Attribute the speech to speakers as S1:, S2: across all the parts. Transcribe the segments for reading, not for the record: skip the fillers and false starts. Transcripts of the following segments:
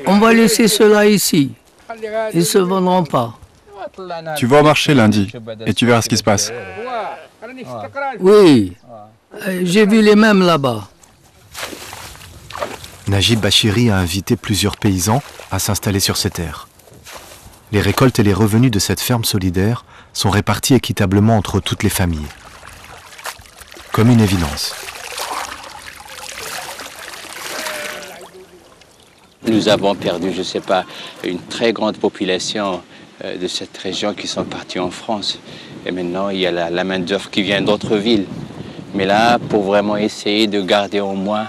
S1: On va laisser cela ici. Ils ne se vendront pas.
S2: Tu vas au marché lundi et tu verras ce qui se passe.
S1: Oui, j'ai vu les mêmes là-bas.
S3: Najib Bachiri a invité plusieurs paysans à s'installer sur ses terres. Les récoltes et les revenus de cette ferme solidaire sont répartis équitablement entre toutes les familles. Comme une évidence.
S4: Nous avons perdu, je ne sais pas, une très grande population de cette région qui sont partis en France. Et maintenant, il y a la main-d'œuvre qui vient d'autres villes. Mais là, pour vraiment essayer de garder au moins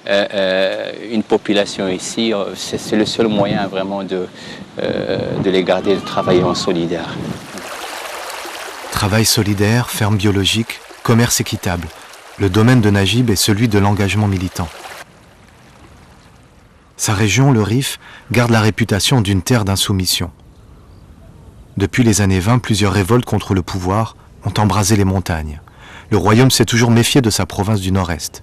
S4: une population ici, c'est le seul moyen vraiment de les garder, de travailler en solidaire.
S3: Travail solidaire, ferme biologique, commerce équitable. Le domaine de Najib est celui de l'engagement militant. Sa région, le Rif, garde la réputation d'une terre d'insoumission. Depuis les années 20, plusieurs révoltes contre le pouvoir ont embrasé les montagnes. Le royaume s'est toujours méfié de sa province du Nord-Est.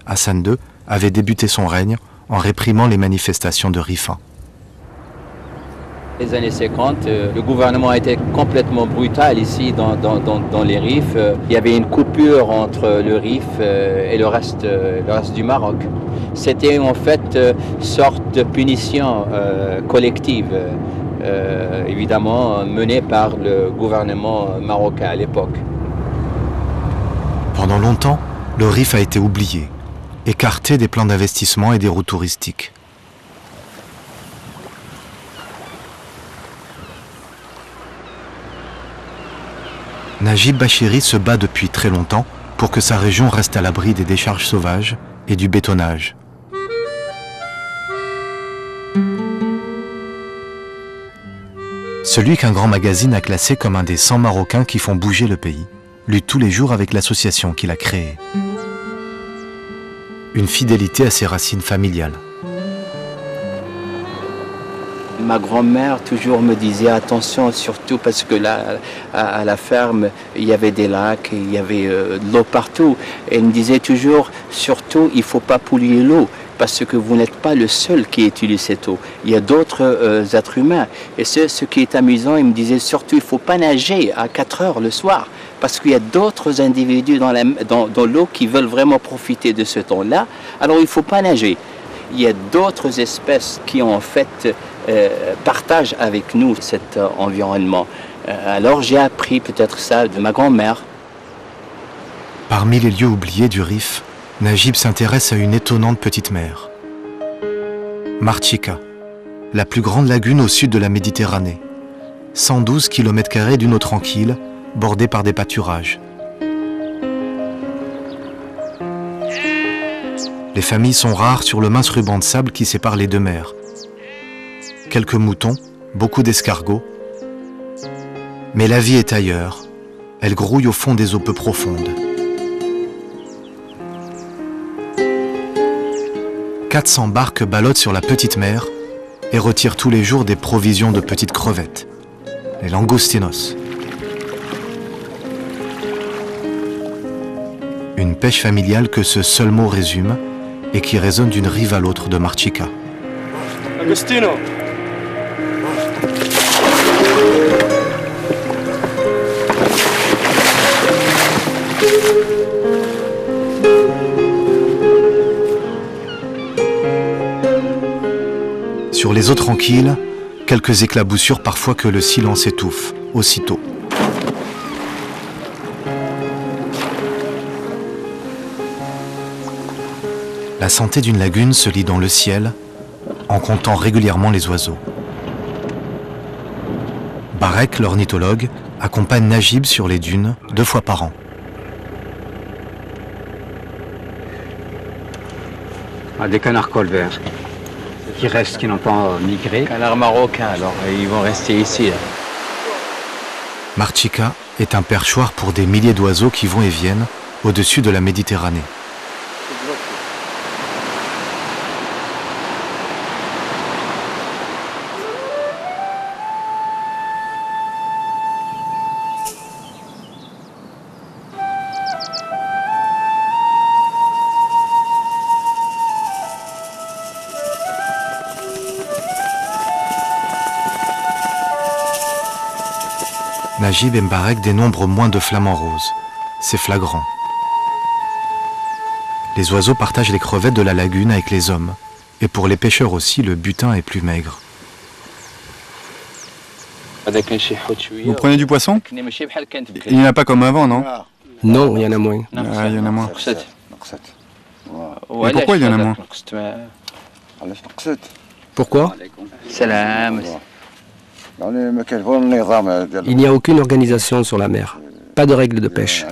S3: Hassan II avait débuté son règne en réprimant les manifestations de Rifins.
S4: Les années 50, le gouvernement a été complètement brutal ici dans les Rifs. Il y avait une coupure entre le Rif et le reste du Maroc. C'était en fait sorte de punition collective, évidemment menée par le gouvernement marocain à l'époque.
S3: Pendant longtemps, le Rif a été oublié, écarté des plans d'investissement et des routes touristiques. Najib Bachiri se bat depuis très longtemps pour que sa région reste à l'abri des décharges sauvages et du bétonnage. Celui qu'un grand magazine a classé comme un des 100 Marocains qui font bouger le pays, lutte tous les jours avec l'association qu'il a créée. Une fidélité à ses racines familiales.
S4: Ma grand-mère toujours me disait attention, surtout parce que là, à la ferme, il y avait des lacs, il y avait de l'eau partout. Et elle me disait toujours, surtout, il ne faut pas polluer l'eau, parce que vous n'êtes pas le seul qui utilise cette eau. Il y a d'autres êtres humains. Et ce qui est amusant, il me disait surtout, il ne faut pas nager à 4 heures le soir, parce qu'il y a d'autres individus dans l'eau qui veulent vraiment profiter de ce temps-là. Alors il ne faut pas nager. Il y a d'autres espèces qui en fait partagent avec nous cet environnement. Alors j'ai appris peut-être ça de ma grand-mère.
S3: Parmi les lieux oubliés du Rif, Najib s'intéresse à une étonnante petite mer. Marchika, la plus grande lagune au sud de la Méditerranée. 112 km² d'une eau tranquille, bordée par des pâturages. Les familles sont rares sur le mince ruban de sable qui sépare les deux mers. Quelques moutons, beaucoup d'escargots. Mais la vie est ailleurs. Elle grouille au fond des eaux peu profondes. 400 barques ballottent sur la petite mer et retirent tous les jours des provisions de petites crevettes, les langoustinos. Une pêche familiale que ce seul mot résume et qui résonne d'une rive à l'autre de Marchika.
S5: Agostino.
S3: Sur les eaux tranquilles, quelques éclaboussures parfois que le silence étouffe, aussitôt. La santé d'une lagune se lit dans le ciel, en comptant régulièrement les oiseaux. Barek, l'ornithologue, accompagne Najib sur les dunes 2 fois par an.
S6: Des canards colverts qui restent, qui n'ont pas migré.
S4: Canards marocains, alors ils vont rester ici. Là.
S3: Marchika est un perchoir pour des milliers d'oiseaux qui vont et viennent au-dessus de la Méditerranée. Najib Mbarek dénombre moins de flamants roses. C'est flagrant. Les oiseaux partagent les crevettes de la lagune avec les hommes. Et pour les pêcheurs aussi, le butin est plus maigre.
S2: Vous prenez du poisson? Il n'y en a pas comme avant, non?
S7: Non, il y en a moins.
S2: Ah, il y en a moins. Et pourquoi il y en a moins?
S7: Pourquoi?
S4: Salam.
S7: Il n'y a aucune organisation sur la mer. Pas de règles de pêche.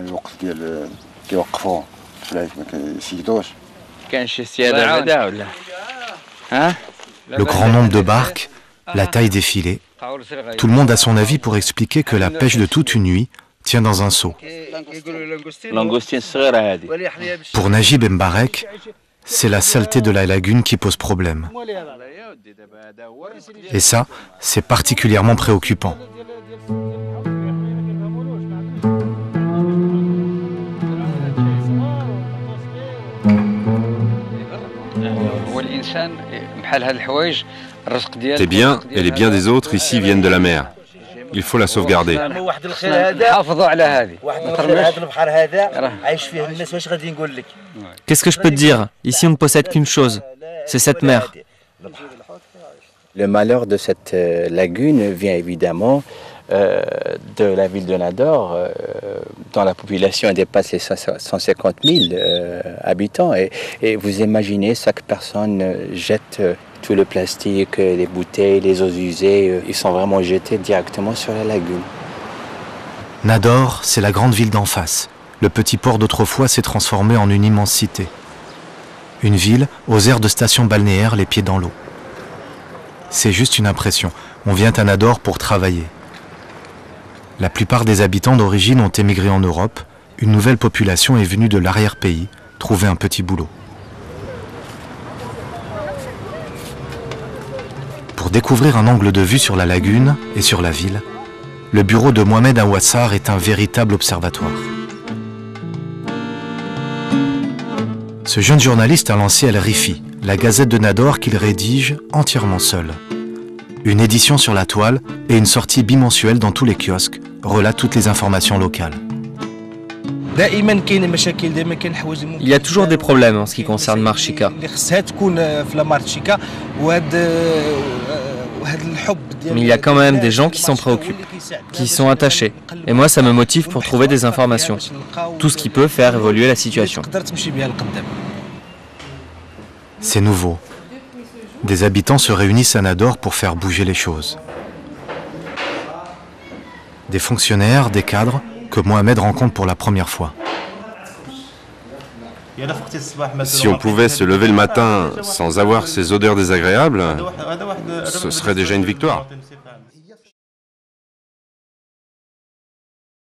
S3: Le grand nombre de barques, la taille des filets, tout le monde a son avis pour expliquer que la pêche de toute une nuit tient dans un seau. Pour Najib Mbarek, c'est la saleté de la lagune qui pose problème. Et ça, c'est particulièrement préoccupant.
S8: Tes biens et les biens des autres ici viennent de la mer. Il faut la sauvegarder.
S9: Qu'est-ce que je peux te dire? Ici, on ne possède qu'une chose, c'est cette mer.
S4: Le malheur de cette lagune vient évidemment de la ville de Nador, dont la population dépasse les 150 000 habitants. Et vous imaginez, chaque personne jette tout le plastique, les bouteilles, les eaux usées, ils sont vraiment jetés directement sur la lagune.
S3: Nador, c'est la grande ville d'en face. Le petit port d'autrefois s'est transformé en une immense cité. Une ville aux airs de station balnéaire, les pieds dans l'eau. C'est juste une impression. On vient à Nador pour travailler. La plupart des habitants d'origine ont émigré en Europe. Une nouvelle population est venue de l'arrière-pays, trouver un petit boulot. Pour découvrir un angle de vue sur la lagune et sur la ville, le bureau de Mohamed Awassar est un véritable observatoire. Ce jeune journaliste a lancé El Rifi, la gazette de Nador qu'il rédige entièrement seul. Une édition sur la toile et une sortie bimensuelle dans tous les kiosques relatent toutes les informations locales.
S9: Il y a toujours des problèmes en ce qui concerne Marchika. Mais il y a quand même des gens qui s'en préoccupent, qui sont attachés. Et moi, ça me motive pour trouver des informations. Tout ce qui peut faire évoluer la situation.
S3: C'est nouveau. Des habitants se réunissent à Nador pour faire bouger les choses. Des fonctionnaires, des cadres, que Mohamed rencontre pour la première fois.
S8: Si on pouvait se lever le matin sans avoir ces odeurs désagréables, ce serait déjà une victoire.